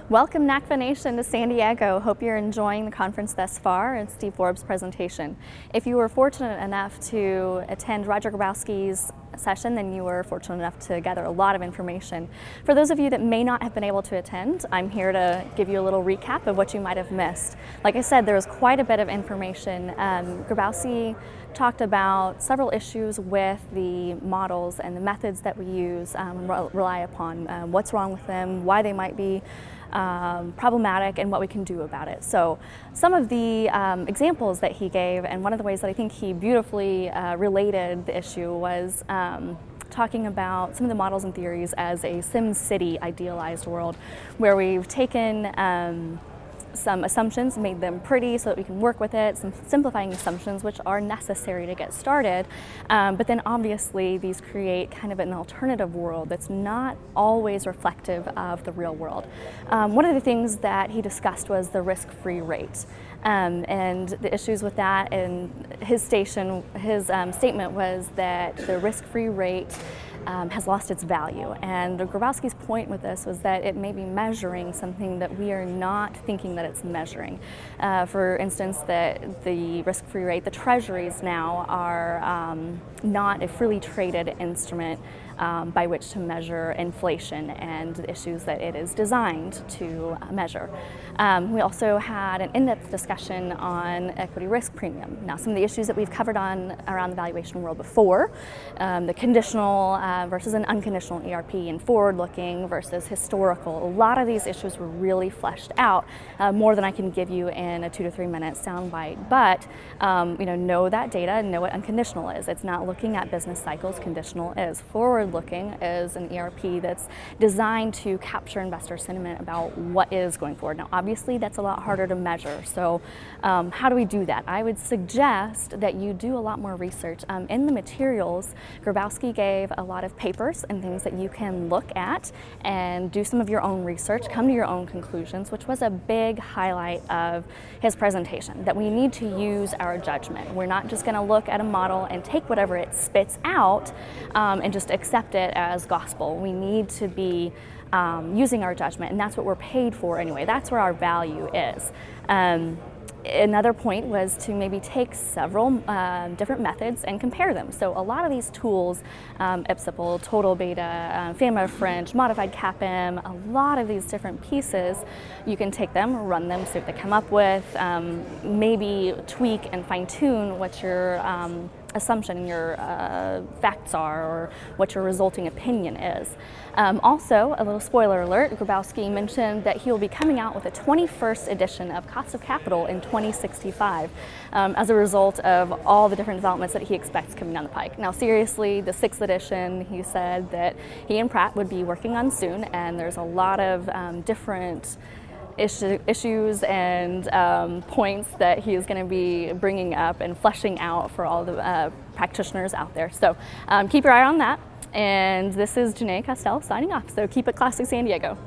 Welcome NACVA Nation to San Diego. Hope you're enjoying the conference thus far and Steve Forbes' presentation. If you were fortunate enough to attend Roger Grabowski's session, then you were fortunate enough to gather a lot of information. For those of you that may not have been able to attend, I'm here to give you a little recap of what you might have missed. Like I said, there was quite a bit of information. Grabowski talked about several issues with the models and the methods that we use, rely upon, what's wrong with them, why they might be problematic, and what we can do about it. So some of the examples that he gave, and one of the ways that I think he beautifully related the issue was talking about some of the models and theories as a Sim City idealized world, where we've taken some assumptions, made them pretty so that we can work with it, some simplifying assumptions which are necessary to get started, but then obviously these create kind of an alternative world that's not always reflective of the real world. One of the things that he discussed was the risk-free rate. And the issues with that, and his statement was that the risk-free rate has lost its value. And Grabowski's point with this was that it may be measuring something that we are not thinking that it's measuring. For instance, that the risk-free rate, the treasuries now are not a freely traded instrument by which to measure inflation and the issues that it is designed to measure. We also had an in-depth discussion on equity risk premium. Now, some of the issues that we've covered on around the valuation world before, the conditional versus an unconditional ERP, and forward-looking versus historical. A lot of these issues were really fleshed out, more than I can give you in a 2 to 3 minute soundbite. But know that data and know what unconditional is. It's not looking at business cycles. Conditional is. Forward-looking is an ERP that's designed to capture investor sentiment about what is going forward. Now, obviously, that's a lot harder to measure. So, how do we do that? I would suggest that you do a lot more research. In the materials, Grabowski gave a lot of papers and things that you can look at and do some of your own research, come to your own conclusions, which was a big highlight of his presentation, that we need to use our judgment. We're not just going to look at a model and take whatever it spits out and just accept it as gospel. We need to be using our judgment, and that's what we're paid for anyway. That's where our value is. Another point was to maybe take several different methods and compare them. So a lot of these tools, IPSIPL, Total Beta, FAMA French, Modified CAPM, a lot of these different pieces, you can take them, run them, see what they come up with, maybe tweak and fine-tune what your assumption and your facts are, or what your resulting opinion is. Also, a little spoiler alert, Grabowski mentioned that he will be coming out with a 21st edition of Cost of Capital in 2065 as a result of all the different developments that he expects coming down the pike. Now, seriously, the 6th edition, he said that he and Pratt would be working on soon, and there's a lot of different issues and points that he is going to be bringing up and fleshing out for all the practitioners out there. So keep your eye on that. And this is Janae, Castell signing off. So keep it classic, San Diego.